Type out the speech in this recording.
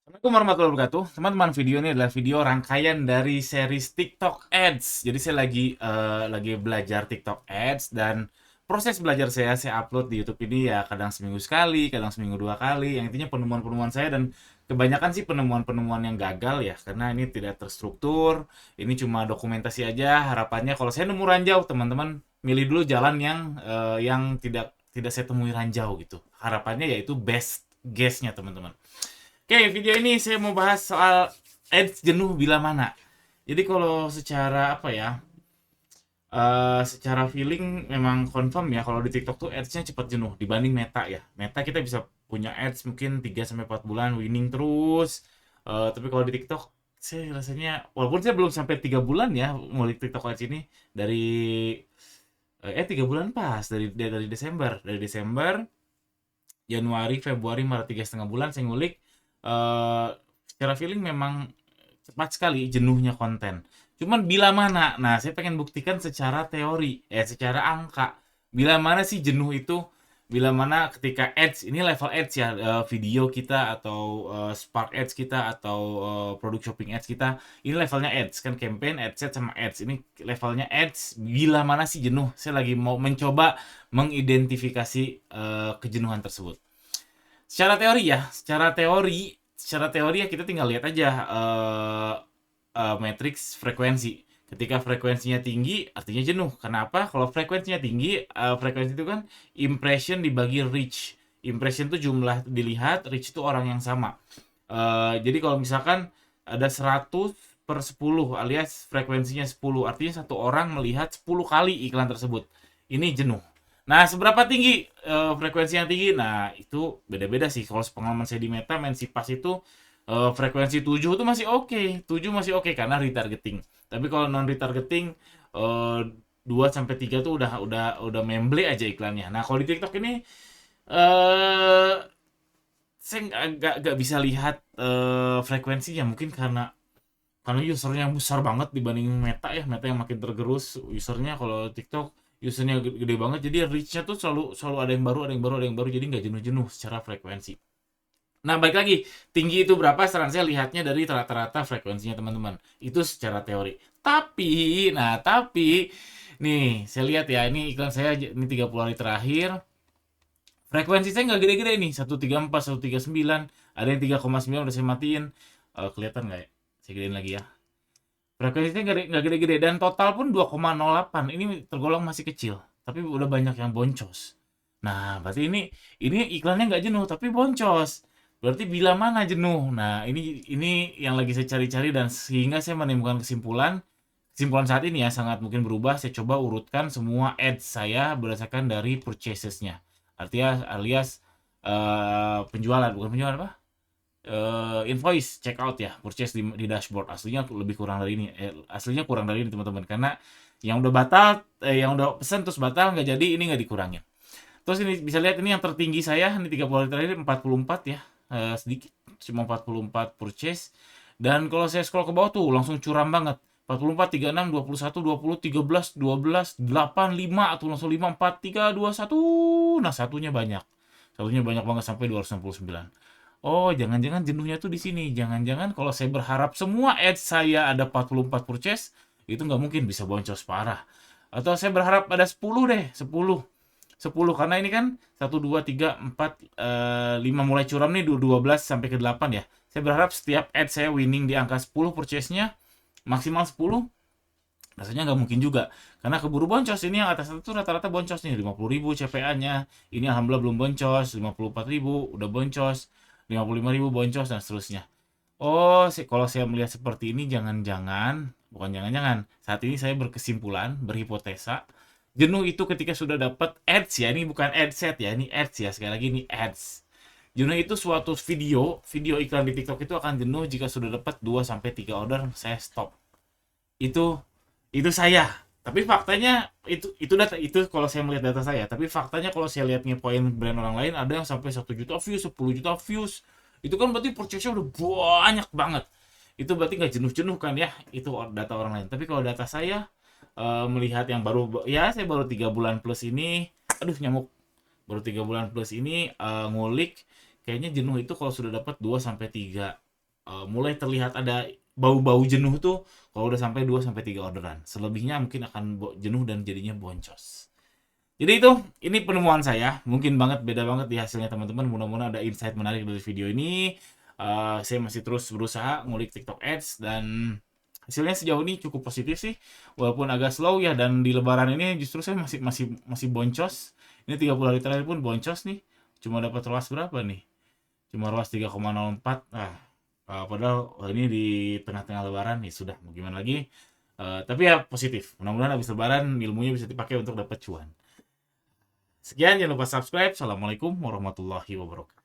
Assalamualaikum warahmatullahi wabarakatuh. Teman-teman, video ini adalah video rangkaian dari series TikTok Ads. Jadi saya lagi belajar TikTok Ads dan proses belajar saya upload di YouTube ini ya kadang seminggu sekali, kadang seminggu dua kali. Yang intinya penemuan-penemuan saya dan kebanyakan sih penemuan-penemuan yang gagal ya karena ini tidak terstruktur. Ini cuma dokumentasi aja. Harapannya kalau saya nemu ranjau, teman-teman milih dulu jalan yang tidak saya temui ranjau gitu. Harapannya yaitu best guess-nya, teman-teman. Oke, video ini saya mau bahas soal ads jenuh bila mana. Jadi kalau secara apa ya, secara feeling memang confirm ya kalau di TikTok tuh ads-nya cepat jenuh dibanding Meta ya. Meta kita bisa punya ads mungkin 3 sampai 4 bulan winning terus. Tapi kalau di TikTok saya rasanya walaupun saya belum sampai 3 bulan ya ngulik TikTok ads ini dari 3 bulan pas dari Desember. Dari Desember, Januari, Februari, Maret 3,5 bulan saya ngulik. eh Secara feeling memang cepat sekali jenuhnya konten. Cuman bila mana? Nah, saya pengen buktikan secara teori, secara angka. Bila mana sih jenuh itu? Bila mana ketika ads, ini level ads ya, video kita atau Spark ads kita atau produk shopping ads kita, ini levelnya ads kan campaign, adset sama ads. Ini levelnya ads. Bila mana sih jenuh? Saya lagi mau mencoba mengidentifikasi kejenuhan tersebut. Secara teori ya kita tinggal lihat aja matriks frekuensi. Ketika frekuensinya tinggi, artinya jenuh. Kenapa? Kalau frekuensinya tinggi, frekuensi itu kan impression dibagi reach. Impression itu jumlah dilihat, reach itu orang yang sama. Jadi kalau misalkan ada 100 per 10 alias frekuensinya 10, artinya satu orang melihat 10 kali iklan tersebut. Ini jenuh. Nah, seberapa tinggi frekuensi yang tinggi? Nah, itu beda-beda sih. Kalau pengalaman saya di Meta, main Sipas itu frekuensi 7 itu masih oke. 7 masih oke karena retargeting. Tapi kalau non retargeting 2 sampai 3 tuh udah memble aja iklannya. Nah, kalau di TikTok ini eh saya nggak bisa lihat frekuensinya mungkin karena usernya yang besar banget dibanding Meta ya. Meta yang makin tergerus usernya. Kalau TikTok usernya gede banget, jadi reach-nya tuh selalu selalu ada yang baru, ada yang baru, ada yang baru, jadi nggak jenuh-jenuh secara frekuensi. Nah, balik lagi, tinggi itu berapa? Saran saya lihatnya dari rata-rata frekuensinya, teman-teman. Itu secara teori. Tapi nih saya lihat ya, ini iklan saya ini 30 hari terakhir. Frekuensi saya nggak gede-gede nih, 134, 139, ada yang 3,9 udah saya matiin. Kelihatan nggak ya? Saya gedein lagi ya. Frekuensinya nggak gede-gede dan total pun 2,08. Ini tergolong masih kecil, tapi udah banyak yang boncos. Nah, berarti ini iklannya nggak jenuh tapi boncos. Berarti bila mana jenuh? Nah, ini yang lagi saya cari-cari dan sehingga saya menemukan kesimpulan. Kesimpulan saat ini ya sangat mungkin berubah. Saya coba urutkan semua ads saya berdasarkan dari purchasesnya. Artinya alias penjualan, bukan penjualan apa? Invoice check out ya, purchase di dashboard. Aslinya lebih kurang dari ini, aslinya kurang dari ini, teman-teman, karena yang udah batal, yang udah pesan terus batal nggak jadi, ini nggak dikurangin. Terus ini bisa lihat, ini yang tertinggi saya ini 30 hari terakhir 44 ya, sedikit, cuma 44 purchase. Dan kalau saya scroll ke bawah tuh langsung curam banget, 44, 36, 21, 20, 13, 12, 8, 5, atau langsung 5, 4, 3, 2, 1. Nah, satunya banyak banget sampai 269. Oh, jangan-jangan jenuhnya tuh di sini. Jangan-jangan kalau saya berharap semua ads saya ada 44 purchase, itu nggak mungkin, bisa boncos parah. Atau saya berharap ada 10 deh, 10. 10 karena ini kan 1, 2, 3, 4, 5 mulai curam nih 12 sampai ke 8 ya. Saya berharap setiap ads saya winning di angka 10 purchase-nya, maksimal 10. Rasanya nggak mungkin juga. Karena keburu boncos, ini yang atas itu rata-rata boncos nih, 50.000 CPA-nya. Ini alhamdulillah belum boncos, 54.000 udah boncos, 55.000 boncos dan seterusnya. Oh, kalau saya melihat seperti ini, bukan jangan-jangan. Saat ini saya berkesimpulan, berhipotesa, jenuh itu ketika sudah dapat ads ya. Ini bukan adset ya, ini ads ya. Sekali lagi ini ads. Jenuh itu suatu video iklan di TikTok itu akan jenuh jika sudah dapat 2 sampai 3 order, saya stop. Itu saya. Tapi faktanya itu data itu kalau saya melihat data saya. Tapi faktanya kalau saya lihat ngepoin brand orang lain, ada yang sampai 1 juta views, 10 juta views. Itu kan berarti purchase-nya udah banyak banget. Itu berarti nggak jenuh-jenuh kan ya? Itu data orang lain. Tapi kalau data saya, melihat yang baru, ya saya baru 3 bulan plus ini, aduh nyamuk, baru 3 bulan plus ini ngulik, kayaknya jenuh itu kalau sudah dapat 2 sampai 3 mulai terlihat ada bau-bau jenuh tuh kalau udah sampai 2 sampai 3 orderan. Selebihnya mungkin akan jenuh dan jadinya boncos. Jadi itu, ini penemuan saya. Mungkin banget beda banget di hasilnya teman-teman. Mudah-mudahan ada insight menarik dari video ini. Saya masih terus berusaha ngulik TikTok Ads dan hasilnya sejauh ini cukup positif sih. Walaupun agak slow ya, dan di lebaran ini justru saya masih boncos. Ini 30 hari terakhir pun boncos nih. Cuma dapat ROAS berapa nih? Cuma ROAS 3,04. Padahal ini di tengah-tengah lebaran nih, sudah mau gimana lagi. Tapi ya positif. Mudah-mudahan habis lebaran ilmunya bisa dipakai untuk dapat cuan. Sekian, jangan lupa subscribe. Assalamualaikum warahmatullahi wabarakatuh.